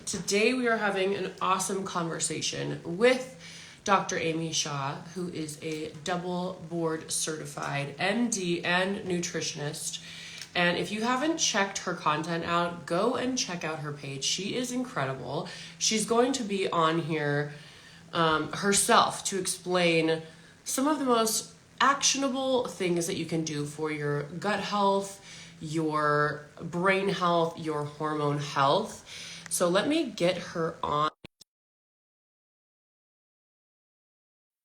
Today we are having an awesome conversation with Dr. Amy Shaw, who is a double board certified MD and nutritionist. And if you haven't checked her content out, go and check out her page. She is incredible. She's going to be on here herself to explain some of the most actionable things that you can do for your gut health, your brain health, your hormone health. So let me get her on.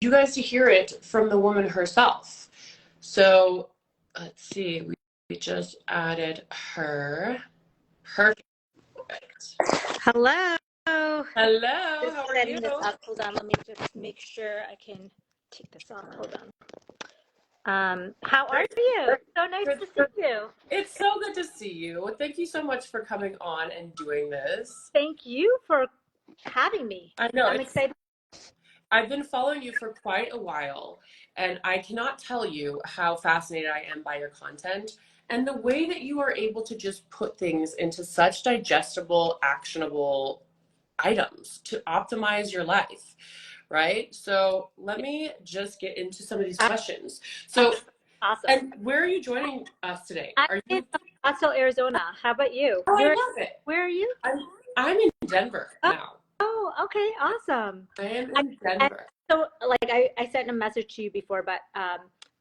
You guys to hear it from the woman herself. So let's see, we just added her. Perfect. Hello. Hello, Just how are setting you? this up. Hold on, let me just make sure I can take this off. Hold on. How are you? So nice Good. to see you. It's so good to see you. Thank you so much for coming on and doing this. Thank you for having me. I know I'm excited. I've been following you for quite a while, and I cannot tell you how fascinated I am by your content and the way that you are able to just put things into such digestible, actionable items to optimize your life, right? So let me just get into some of these questions. So, Awesome. and where are you joining us today? I'm Are in you? Scottsdale, Arizona. How about you? Oh, I love it. Where are you? I'm in Denver now. Oh, okay, awesome. I am I, in and Denver. so, I sent a message to you before, but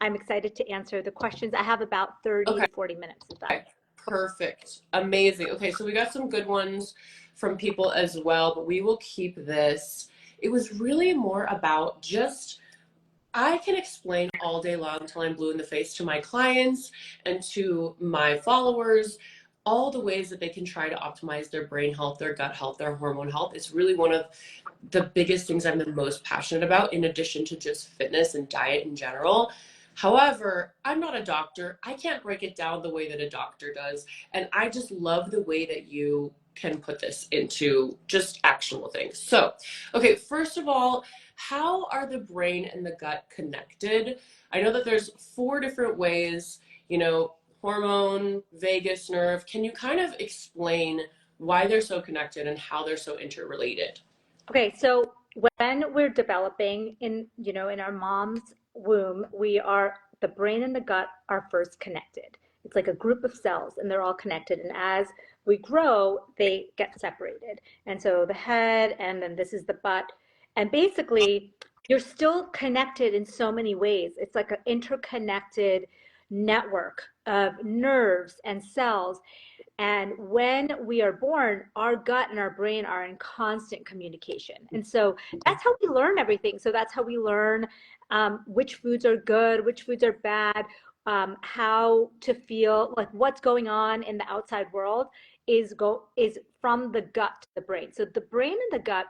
I'm excited to answer the questions. I have about 30 Okay. to 40 minutes. Is that Okay. Perfect. Amazing. Okay, so we got some good ones from people as well, but we will keep this. It was really more about just, I can explain all day long until I'm blue in the face to my clients and to my followers all the ways that they can try to optimize their brain health, their gut health, their hormone health. It's really one of the biggest things I'm the most passionate about, in addition to just fitness and diet in general. However, I'm not a doctor. I can't break it down the way that a doctor does. And I just love the way that you can put this into just actionable things. So, okay, first of all, how are the brain and the gut connected? I know that there's 4 different ways, hormone, vagus nerve. Can you kind of explain why they're so connected and how they're so interrelated? Okay, so when we're developing in our mom's womb, the brain and the gut are first connected. It's like a group of cells and they're all connected. And as we grow, they get separated. And so the head, and then this is the butt. And basically, you're still connected in so many ways. It's like an interconnected network of nerves and cells. And when we are born, our gut and our brain are in constant communication. And so that's how we learn everything. So that's how we learn which foods are good, which foods are bad, how to feel, like what's going on in the outside world is from the gut to the brain. So the brain and the gut,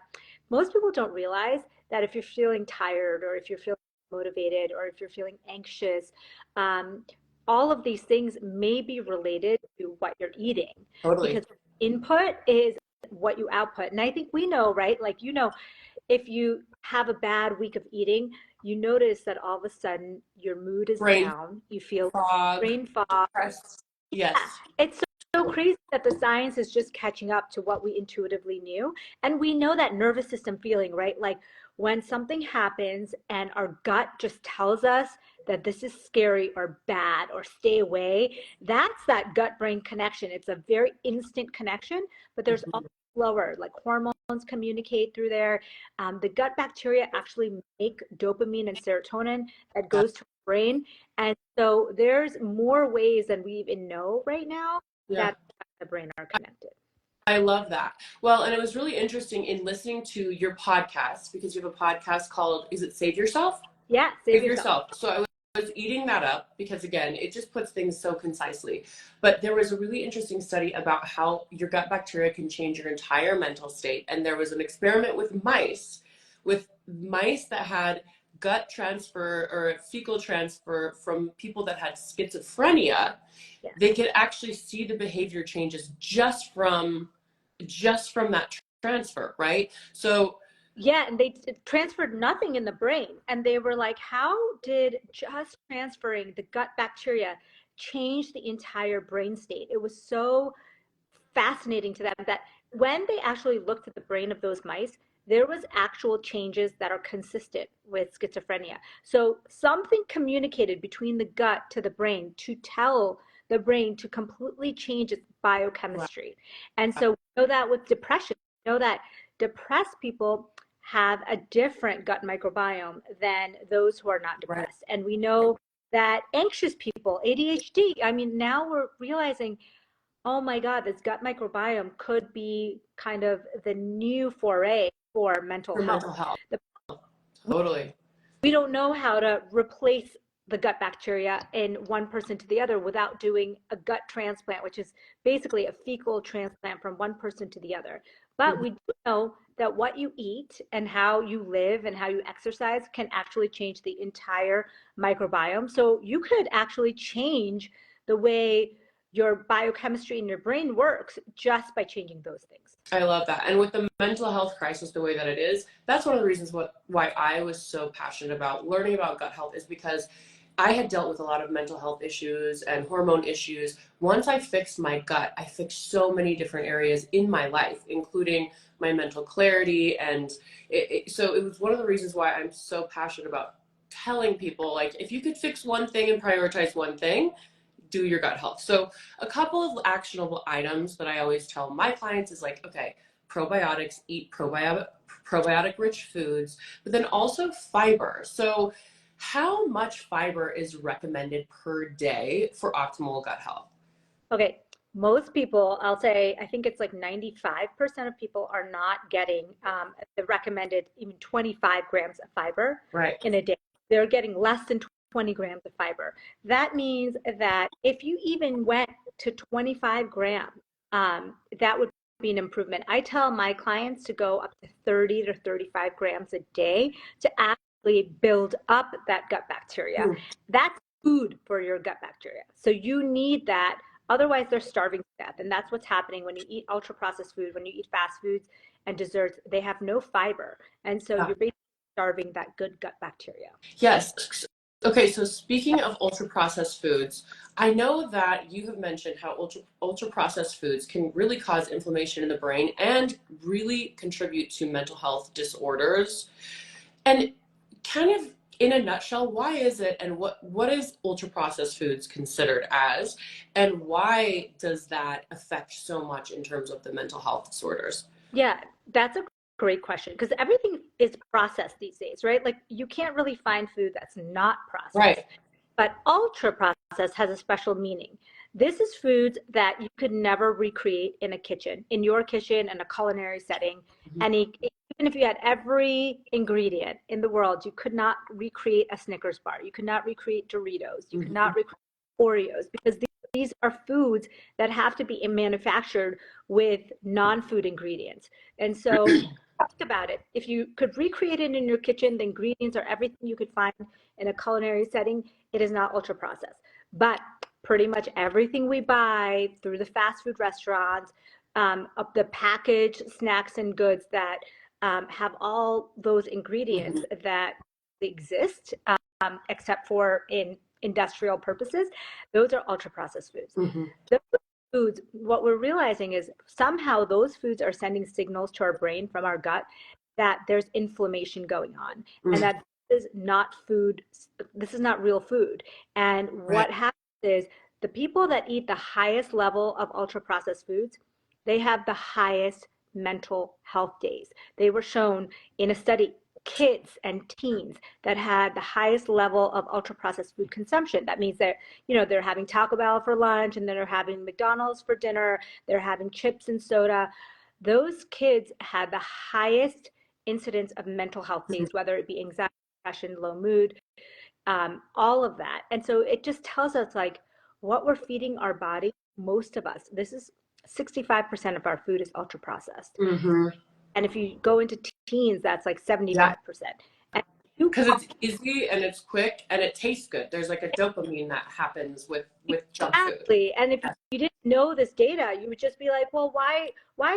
most people don't realize that if you're feeling tired or if you're feeling motivated or if you're feeling anxious, um, all of these things may be related to what you're eating, Totally. because input is what you output. And I think we know, right? Like, if you have a bad week of eating, you notice that all of a sudden your mood is Brain down. You feel fog, brain fog. depressed. Yeah, Yes. it's so crazy that the science is just catching up to what we intuitively knew. And we know that nervous system feeling, right? Like when something happens and our gut just tells us that this is scary or bad or stay away, that's that gut brain connection. It's a very instant connection, but there's also slower, like hormones communicate through there. The gut bacteria actually make dopamine and serotonin that goes to the brain. And so there's more ways than we even know right now Yeah. that the brain are connected. I love that. Well, and it was really interesting in listening to your podcast, because you have a podcast called, is it Save Yourself? Yeah, save Save yourself. Yourself. So I was eating that up because, again, it just puts things so concisely. But there was a really interesting study about how your gut bacteria can change your entire mental state. And there was an experiment with mice that had gut transfer or fecal transfer from people that had schizophrenia. Yeah. They could actually see the behavior changes just from that transfer, right? So Yeah, and they transferred nothing in the brain. And they were like, how did just transferring the gut bacteria change the entire brain state? It was so fascinating to them that when they actually looked at the brain of those mice, there was actual changes that are consistent with schizophrenia. So something communicated between the gut to the brain to tell the brain to completely change its Wow. biochemistry. And so we know that with depression, we know that depressed people have a different gut microbiome than those who are not Right. depressed. And we know that anxious people, ADHD, I mean, now we're realizing, oh my God, this gut microbiome could be kind of the new foray for mental For health. mental health. The, Totally. we don't know how to replace the gut bacteria in one person to the other without doing a gut transplant, which is basically a fecal transplant from one person to the other. But Mhm. we do know that what you eat and how you live and how you exercise can actually change the entire microbiome. So you could actually change the way your biochemistry in your brain works just by changing those things. I love that. And with the mental health crisis the way that it is, that's one of the reasons why I was so passionate about learning about gut health is because I had dealt with a lot of mental health issues and hormone issues. Once I fixed my gut, I fixed so many different areas in my life, including my mental clarity. And so it was one of the reasons why I'm so passionate about telling people, like, if you could fix one thing and prioritize one thing, do your gut health. So a couple of actionable items that I always tell my clients is like, okay, probiotics, eat probiotic rich foods, but then also fiber. So how much fiber is recommended per day for optimal gut health? Okay, most people, I'll say, I think it's like 95% of people are not getting the recommended even 25 grams of fiber Right. in a day. They're getting less than 20 grams of fiber. That means that if you even went to 25 grams, that would be an improvement. I tell my clients to go up to 30 to 35 grams a day to actually build up that gut bacteria. Mm. That's food for your gut bacteria. So you need that. Otherwise, they're starving to death. And that's what's happening when you eat ultra processed food, when you eat fast foods and desserts, they have no fiber. And so Yeah. you're basically starving that good gut bacteria. Yes. Okay, so speaking of ultra processed foods, I know that you have mentioned how ultra processed foods can really cause inflammation in the brain and really contribute to mental health disorders. And kind of in a nutshell, why is it and what is ultra processed foods considered as, and why does that affect so much in terms of the mental health disorders? Yeah, that's a great question because everything is processed these days, right? Like you can't really find food that's not processed. Right. But ultra processed has a special meaning. This is foods that you could never recreate in a kitchen, in your kitchen, in a culinary setting. Mhm. Any, even if you had every ingredient in the world, you could not recreate a Snickers bar. You could not recreate Doritos. You could not Mhm. recreate Oreos because these are foods that have to be manufactured with non-food ingredients. And so think about it. If you could recreate it in your kitchen, the ingredients are everything you could find in a culinary setting. It is not ultra processed. But pretty much everything we buy through the fast food restaurants, of the packaged snacks and goods that have all those ingredients Mhm. that exist, except for in industrial purposes, those are ultra processed foods. Mhm. Those foods, what we're realizing is somehow those foods are sending signals to our brain from our gut that there's inflammation going on and Mm. that this is not food, this is not real food. And Right. what happens is the people that eat the highest level of ultra processed foods, they have the highest mental health days. They were shown in a study, kids and teens that had the highest level of ultra processed food consumption. That means that, they're having Taco Bell for lunch and then they're having McDonald's for dinner, they're having chips and soda. Those kids had the highest incidence of mental health Mhm. days, whether it be anxiety, depression, low mood, all of that. And so it just tells us like what we're feeding our body, most of us, this is 65% of our food is ultra processed. Mhm. And if you go into teens, that's like Yeah. 75%. And you Because it's easy and it's quick and it tastes good. There's like a dopamine that happens with junk food. exactly. And if you didn't know this data, you would just be like, well, why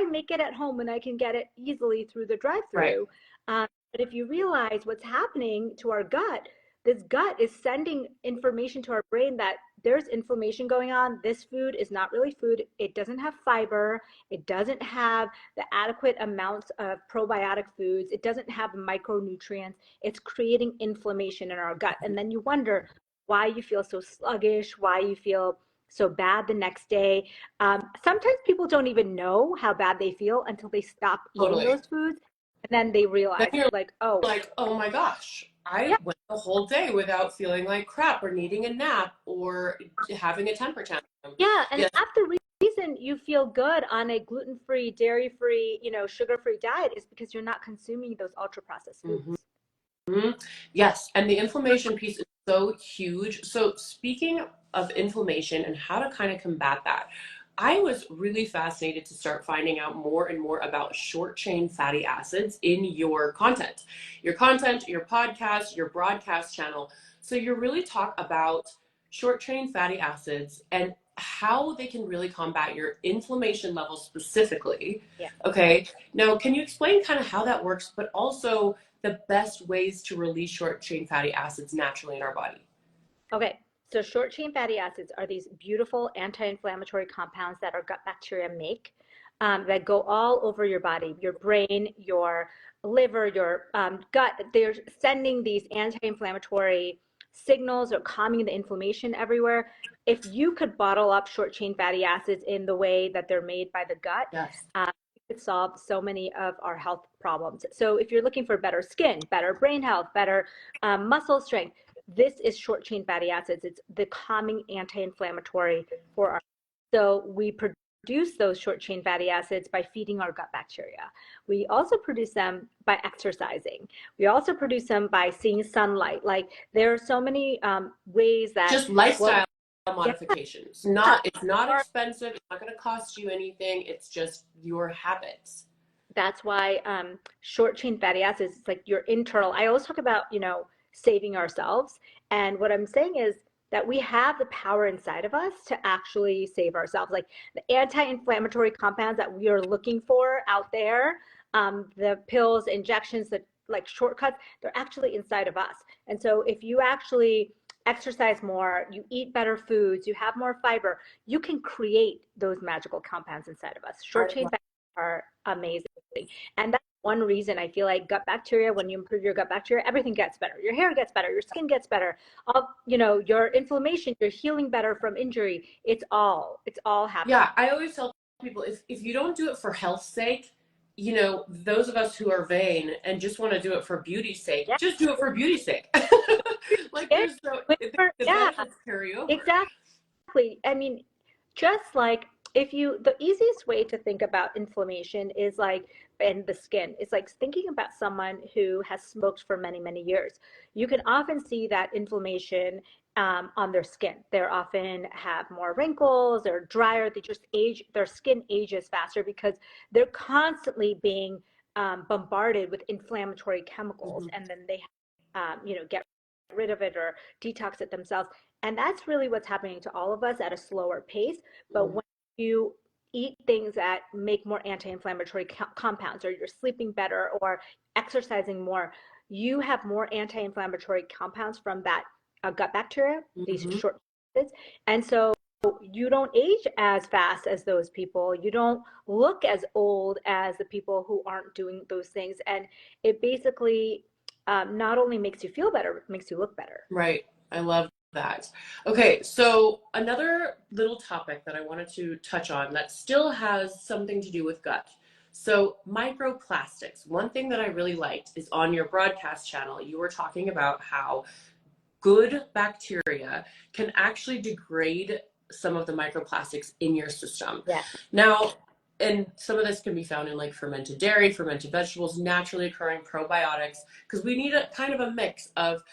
make it at home when I can get it easily through the Right. drive-through? But if you realize what's happening to our gut, this gut is sending information to our brain that there's inflammation going on. This food is not really food. It doesn't have fiber. It doesn't have the adequate amounts of probiotic foods. It doesn't have micronutrients. It's creating inflammation in our gut. And then you wonder why you feel so sluggish, why you feel so bad the next day. Sometimes people don't even know how bad they feel until they stop eating Totally. those foods. And then they Then realize, you're like, oh, like, oh my gosh, I yeah, went the whole day without feeling like crap or needing a nap or having a temper tantrum. yeah. And Yes. half the reason you feel good on a gluten-free, dairy-free, sugar-free diet is because you're not consuming those ultra-processed Mhm. foods. Yes, and the inflammation piece is so huge. So speaking of inflammation and how to kind of combat that, I was really fascinated to start finding out more and more about short chain fatty acids in your content, your podcast, your broadcast channel. So you really talk about short chain fatty acids and how they can really combat your inflammation levels specifically. Yeah. Okay. Now, can you explain kind of how that works, but also the best ways to release short chain fatty acids naturally in our body? Okay. So short chain fatty acids are these beautiful anti-inflammatory compounds that our gut bacteria make, that go all over your body, your brain, your liver, your gut. They're sending these anti-inflammatory signals or calming the inflammation everywhere. If you could bottle up short chain fatty acids in the way that they're made by the gut, Yes. it could solve so many of our health problems. So if you're looking for better skin, better brain health, better muscle strength, this is short chain fatty acids. It's the calming anti-inflammatory for our. So we produce those short chain fatty acids by feeding our gut bacteria. We also produce them by exercising. We also produce them by seeing sunlight. Like there are so many ways that Just lifestyle what yeah, modifications. It's not expensive. It's not going to cost you anything. It's just your habits. that's why short chain fatty acids, it's like your internal. I always talk about, saving ourselves. And what I'm saying is that we have the power inside of us to actually save ourselves. Like the anti-inflammatory compounds that we are looking for out there, the pills, injections, that like shortcuts, they're actually inside of us. And so if you actually exercise more, you eat better foods, you have more fiber, you can create those magical compounds inside of us. Short chain fatty acids are amazing. And that's one reason I feel like gut bacteria, when you improve your gut bacteria, everything gets better. Your hair gets better, your skin gets better, all, your inflammation, you're healing better from injury. It's all happening. Yeah, I always tell people if you don't do it for health's sake, those of us who are vain and just want to do it for beauty's sake, Yeah. just do it for beauty's sake. Like It, the yeah, benefits carry over. exactly. I mean, just like the easiest way to think about inflammation is like in the skin. It's like thinking about someone who has smoked for many, many years. You can often see that inflammation on their skin. They often have more wrinkles, they're drier, they just age, their skin ages faster because they're constantly being bombarded with inflammatory chemicals, Mhm. and then they, get rid of it or detox it themselves. And that's really what's happening to all of us at a slower pace. But when you eat things that make more anti-inflammatory compounds, or you're sleeping better or exercising more, you have more anti-inflammatory compounds from that gut bacteria, these Mhm. short acids. And so you don't age as fast as those people. You don't look as old as the people who aren't doing those things. And it basically not only makes you feel better, it makes you look better. Right. I love that. Okay, so another little topic that I wanted to touch on that still has something to do with gut. So, microplastics. One thing that I really liked is on your broadcast channel, you were talking about how good bacteria can actually degrade some of the microplastics in your system. Yeah. Now, and some of this can be found in like fermented dairy, fermented vegetables, naturally occurring probiotics, because we need a kind of a mix of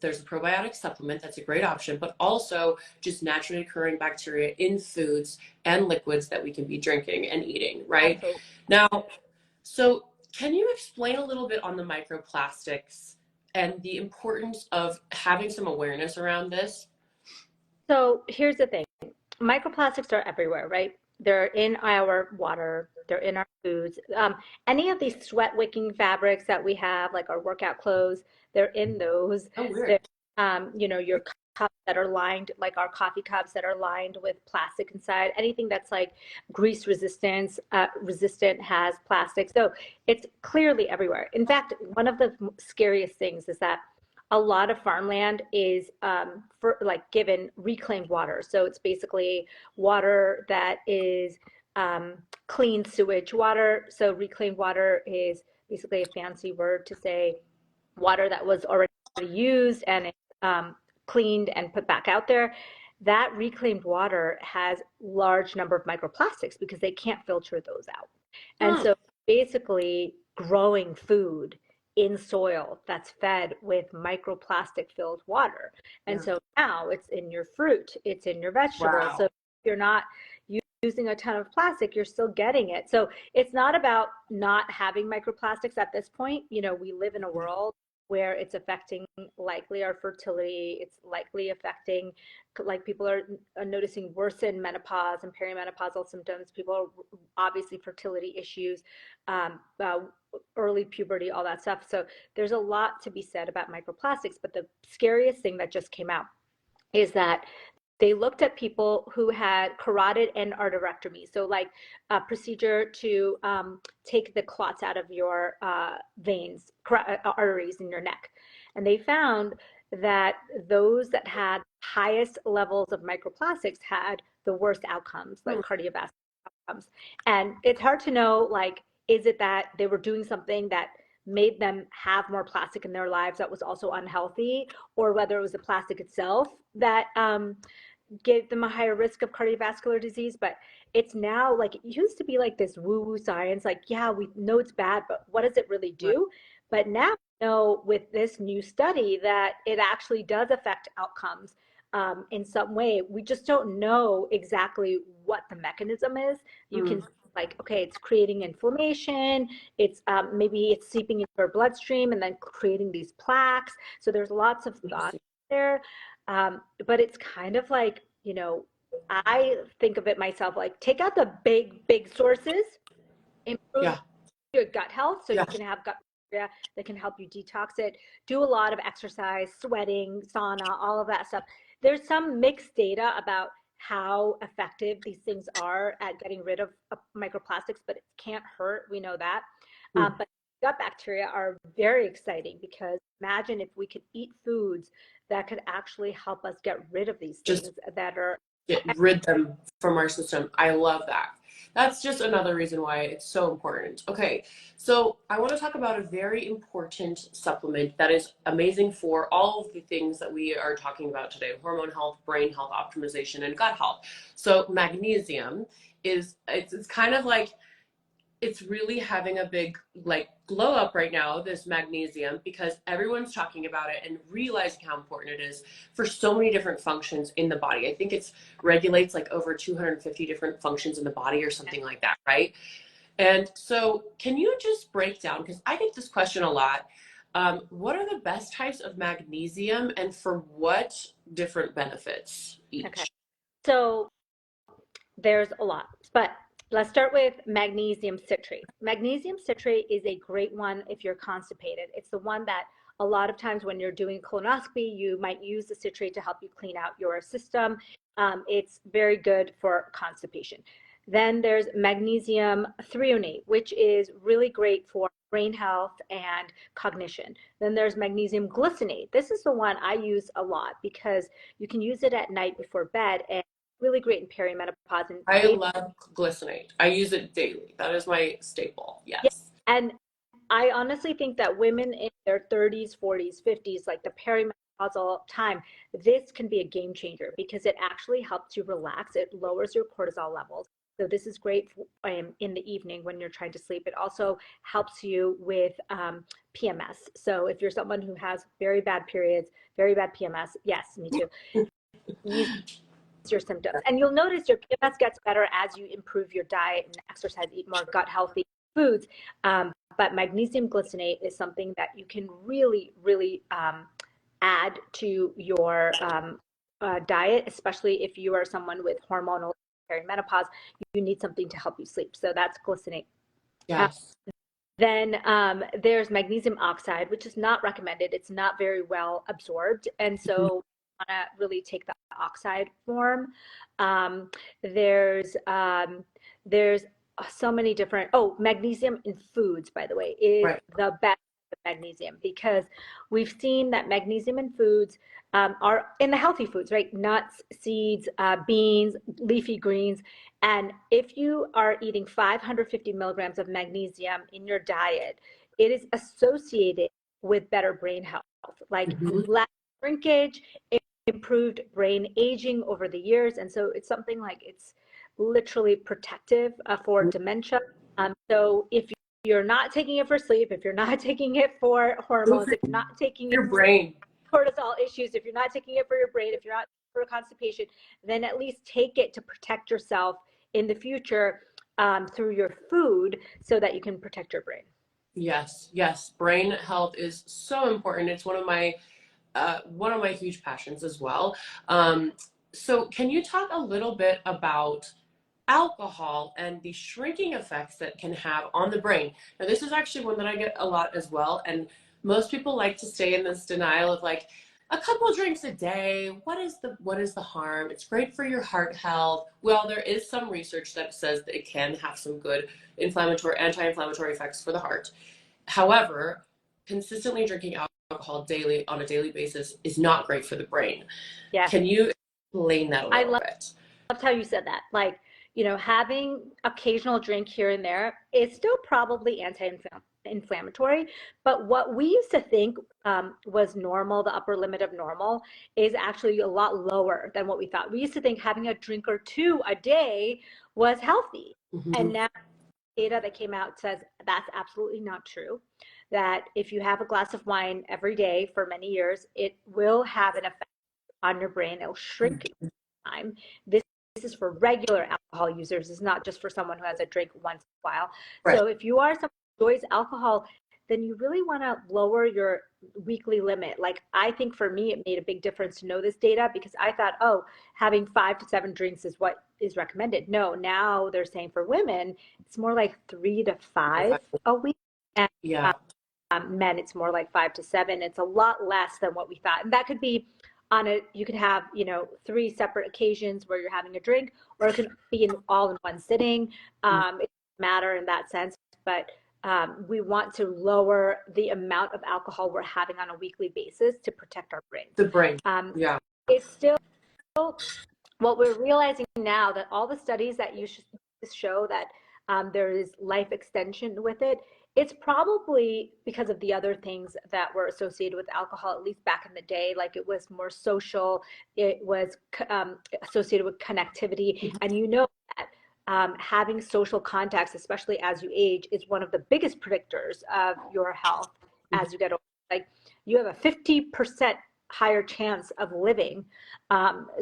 there's a probiotic supplement that's a great option, but also just naturally occurring bacteria in foods and liquids that we can be drinking and eating, right? Absolutely. Now, so can you explain a little bit on the microplastics and the importance of having some awareness around this? So here's the thing. Microplastics are everywhere, right? They're in our water, they're in our foods. Any of these sweat wicking fabrics that we have, like our workout clothes, they're in those. Oh, weird. They're, your cups that are lined, like our coffee cups that are lined with plastic inside. Anything that's like grease resistant has plastic. So it's clearly everywhere. In fact, one of the scariest things is that a lot of farmland is for like given reclaimed water. So it's basically water that is clean sewage water. So reclaimed water is basically a fancy word to say water that was already used and cleaned and put back out there. That reclaimed water has large number of microplastics because they can't filter those out. And Hmm. so basically growing food in soil that's fed with microplastic filled water. And Yeah. so now it's in your fruit, it's in your vegetables. So Wow. if you're not using a ton of plastic, you're still getting it. So it's not about not having microplastics at this point. You know, we live in a world where it's affecting likely our fertility. It's likely affecting, like people are noticing worsened menopause and perimenopausal symptoms. People are obviously fertility issues, early puberty, all that stuff. So there's a lot to be said about microplastics. But the scariest thing that just came out is that they looked at people who had carotid endarterectomy, so like a procedure to take the clots out of your veins, arteries in your neck. And they found that those that had highest levels of microplastics had the worst outcomes, Hmm. like cardiovascular outcomes. And it's hard to know, like, is it that they were doing something that made them have more plastic in their lives that was also unhealthy, or whether it was the plastic itself that gave them a higher risk of cardiovascular disease. But it's now like, it used to be like this woo woo science, like, yeah, we know it's bad, but what does it really Right. do? But now we know with this new study that it actually does affect outcomes in some way. We just don't know exactly what the mechanism is. You Hmm. can like, okay, it's creating inflammation. It's maybe it's seeping into our bloodstream and then creating these plaques. So there's lots of thought Interesting. there. But it's kind of like, you know, I think of it myself like take out the big sources, improve Yeah. your gut health so Yeah. you can have gut bacteria that can help you detox it. Do a lot of exercise, sweating, sauna, all of that stuff. There's some mixed data about how effective these things are at getting rid of microplastics, but it can't hurt. We know that. Hmm. But gut bacteria are very exciting because imagine if we could eat foods that could actually help us get rid of these Just things that are. get rid them from our system. I love that. That's just another reason why it's so important. Okay, so I want to talk about a very important supplement that is amazing for all of the things that we are talking about today: hormone health, brain health optimization, and gut health. So magnesium is it's kind of like it's really having a big like glow up right now, this magnesium, because everyone's talking about it and realizing how important it is for so many different functions in the body. I think it's regulates like over 250 different functions in the body or something like that, right? And so can you just break down, because I get this question a lot, what are the best types of magnesium and for what different benefits Okay, each? so there's a lot, but let's start with magnesium citrate. Magnesium citrate is a great one if you're constipated. It's the one that a lot of times when you're doing colonoscopy, you might use the citrate to help you clean out your system. It's very good for constipation. Then there's magnesium threonate, which is really great for brain health and cognition. Then there's magnesium glycinate. This is the one I use a lot because you can use it at night before bed, and really great in perimenopause and I maybe. love glycinate. I use it daily. That is my staple. Yeah. Yes. And I honestly think that women in their 30s, 40s, 50s, like the perimenopausal time, this can be a game changer because it actually helps you relax. It lowers your cortisol levels. So this is great in the evening when you're trying to sleep. It also helps you with PMS. So if you're someone who has very bad periods, very bad PMS, yes, me too. Use your symptoms. And you'll notice your PMS gets better as you improve your diet and exercise, eat more gut healthy foods. But magnesium glycinate is something that you can really, really add to your diet, especially if you are someone with hormonal perimenopause. You need something to help you sleep. So that's glycinate. Uh, Yes. then there's magnesium oxide, which is not recommended. It's not very well absorbed. And so want to really take the oxide form. Um, there's so many different, oh, magnesium in foods, by the way, is Right. the best magnesium, because we've seen that magnesium in foods are in the healthy foods, right? Nuts, seeds, beans, leafy greens. And if you are eating 550 milligrams of magnesium in your diet, it is associated with better brain health, like Mhm. less shrinkage, improved brain aging over the years. And so it's something like it's literally protective for dementia. So if you're not taking it for sleep, if you're not taking it for Good hormones, for if you're not taking it your brain. for cortisol issues, if you're not taking it for your brain, if you're not for constipation, then at least take it to protect yourself in the future through your food so that you can protect your brain. Yes, yes. Brain health is so important. It's one of my huge passions as well. Um, so can you talk a little bit about alcohol and the shrinking effects that can have on the brain? Now, this is actually one that I get a lot as well, and most people like to stay in this denial of like a couple of drinks a day. What is the harm? It's great for your heart health. Well, there is some research that says that it can have some good anti-inflammatory effects for the heart. However, consistently drinking alcohol daily on a daily basis is not great for the brain. Yes. Can you explain that a I little bit? loved how you said that. Like, having occasional drink here and there is still probably anti-inflammatory, but what we used to think was normal, the upper limit of normal, is actually a lot lower than what we thought. We used to think having a drink or two a day was healthy, and Mhm. now data that came out says that's absolutely not true. That if you have a glass of wine every day for many years, it will have an effect on your brain. It'll shrink time. This is for regular alcohol users. It's not just for someone who has a drink once in a while. Right. So if you are someone who enjoys alcohol, then you really want to lower your weekly limit. Like, I think for me, it made a big difference to know this data, because I thought, oh, having 5 to 7 drinks is what is recommended. No, now they're saying for women, it's more like 3 to 5 a week. And Yeah. men, it's more like 5 to 7. It's a lot less than what we thought. And that could be you could have, 3 separate occasions where you're having a drink, or it could be all in one sitting. It doesn't matter in that sense, but we want to lower the amount of alcohol we're having on a weekly basis to protect our brain. The brain. Um, Yeah. it's still what we're realizing now, that all the studies that you should show that there is life extension with it, it's probably because of the other things that were associated with alcohol, at least back in the day. Like, it was more social, it was associated with connectivity. And that having social contacts, especially as you age, is one of the biggest predictors of your health as you get older. Like, you have a 50% higher chance of living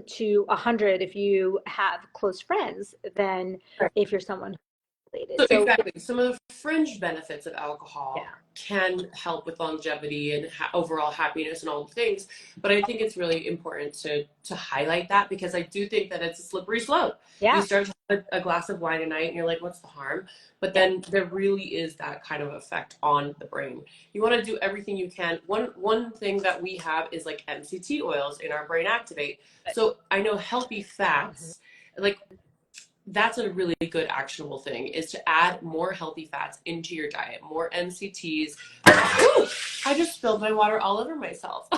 to 100 if you have close friends than if you're someone who's So related. So exactly, some of the fringe benefits of yeah, alcohol can help with longevity and overall happiness and all the things. But I think it's really important to highlight that, because I do think that it's a slippery slope. You yeah, start to have a glass of wine a night and you're like, what's the harm? But yeah. then there really is that kind of effect on the brain. You want to do everything you can. One thing that we have is like MCT oils in our brain activate. So I know healthy Mhm. fats, like that's a really good actionable thing, is to add more healthy fats into your diet, more MCTs. Ooh, I just spilled my water all over myself.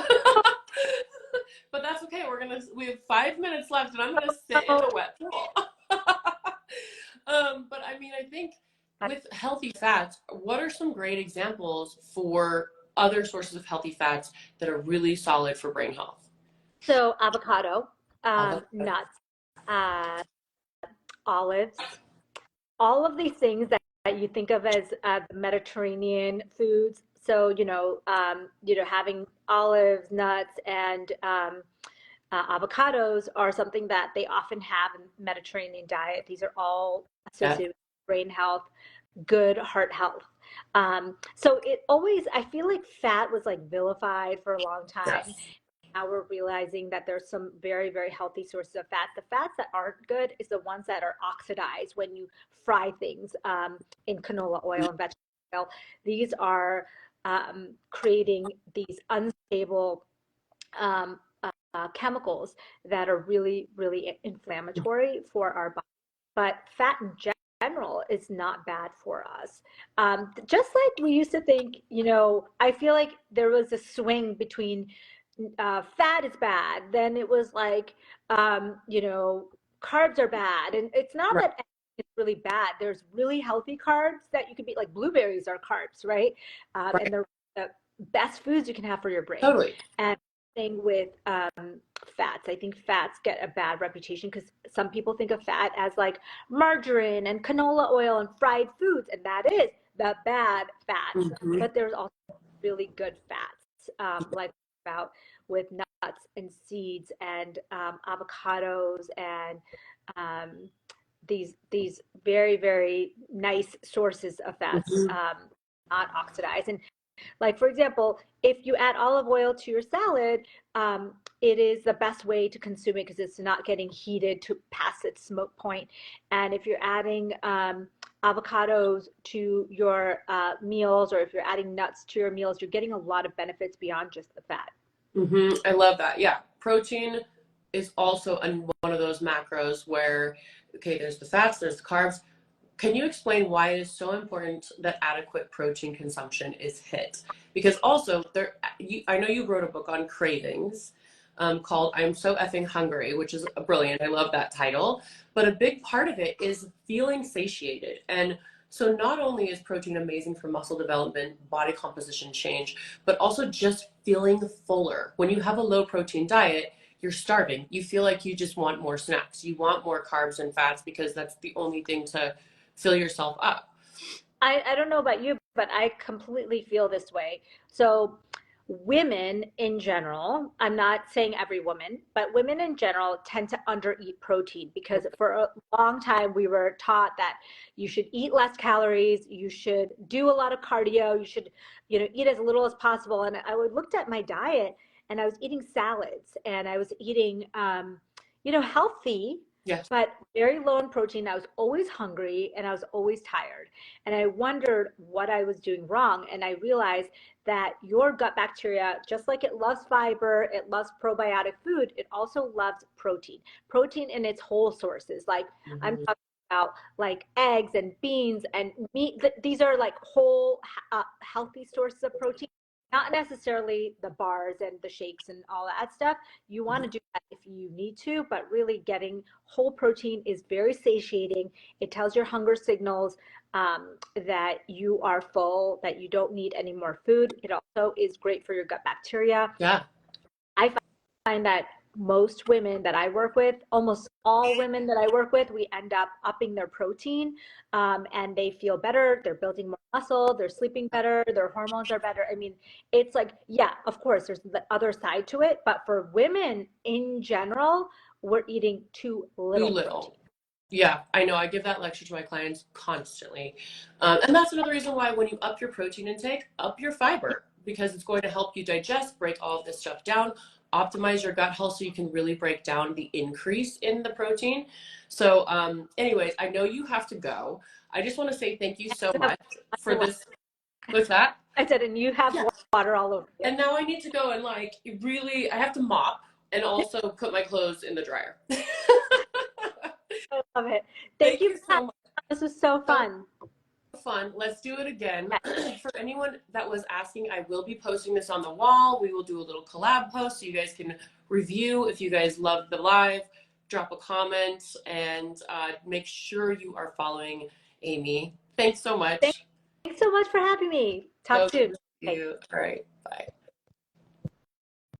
But that's okay. We have 5 minutes left and I'm gonna sit in So a wet pool. But I mean, I think with healthy fats, what are some great examples for other sources of healthy fats that are really solid for brain health? avocado, nuts, uh, olives, all of these things that you think of as the Mediterranean foods. So, having olives, nuts, and avocados are something that they often have in Mediterranean diet. These are all Yeah. associated with brain health, good heart health. So I feel like fat was like vilified for a long time. Yes. Now we're realizing that there's some very, very healthy sources of fat. The fats that aren't good is the ones that are oxidized when you fry things in canola oil and vegetable oil. These are creating these unstable um, chemicals that are really, really inflammatory for our body. But fat in general is not bad for us. Just like we used to think, I feel like there was a swing between fat is bad, then it was like, carbs are bad. And it's not Right. that it's really bad. There's really healthy carbs that you could be like blueberries are carbs, right? And Right. they're the best foods you can have for your brain. Totally. And thing with fats. I think fats get a bad reputation because some people think of fat as like margarine and canola oil and fried foods, and that is the bad fats. Hmm. But there's also really good fats, like about with nuts and seeds and avocados and um, these very, very nice sources of fats, Hmm. not oxidized. And like, for example, if you add olive oil to your salad, it is the best way to consume it because it's not getting heated to past its smoke point. And if you're adding avocados to your meals, or if you're adding nuts to your meals, you're getting a lot of benefits beyond just the fat. I love that. Yeah. Protein is also one of those macros where, okay, there's the fats, there's the carbs. Can you explain why it is so important that adequate protein consumption is hit? Because also, I know you wrote a book on cravings called I'm So Effing Hungry, which is brilliant. I love that title. But a big part of it is feeling satiated. And so not only is protein amazing for muscle development, body composition change, but also just feeling fuller. When you have a low protein diet, you're starving. You feel like you just want more snacks. You want more carbs and fats because that's the only thing to fill yourself up. I don't know about you, but I completely feel this way. So, women in general, I'm not saying every woman, but women in general tend to undereat protein because for a long time we were taught that you should eat less calories, you should do a lot of cardio, you should, eat as little as possible. And I would looked at my diet and I was eating salads and I was eating, healthy, Yes. but very low in protein. I was always hungry and I was always tired. And I wondered what I was doing wrong. And I realized that your gut bacteria, just like it loves fiber, it loves probiotic food, it also loves protein. Protein in its whole sources. Like I'm Mhm. talking about like eggs and beans and meat. These are like whole healthy sources of protein. Not necessarily the bars and the shakes and all that stuff. You want to do that if you need to, but really getting whole protein is very satiating. It tells your hunger signals that you are full, that you don't need any more food. It also is great for your gut bacteria. Yeah. I find that most women that I work with, almost all women that I work with, we end up upping their protein and they feel better. They're building more muscle, they're sleeping better, their hormones are better. I mean, it's like, yeah, of course, there's the other side to it. But for women in general, we're eating too Too little protein. little. Yeah, I know. I give that lecture to my clients constantly. And that's another reason why when you up your protein intake, up your fiber, because it's going to help you digest, break all of this stuff down, optimize your gut health so you can really break down the increase in the protein. So, anyways, I know you have to go. I just want to say thank you so You have much for this. What's that? I said, and you have Yeah. water all over you. And now I need to go and like really, I have to mop and also put my clothes in the dryer. I love it. Thank Thank you you for having so much. me. This was so So fun. fun. Let's do it again. Yeah. For anyone that was asking, I will be posting this on the wall. We will do a little collab post so you guys can review. If you guys loved the live, drop a comment and make sure you are following Amy. Thanks so much. Thanks so much for having me. Talk So good soon. to see Okay. you. All right. Bye.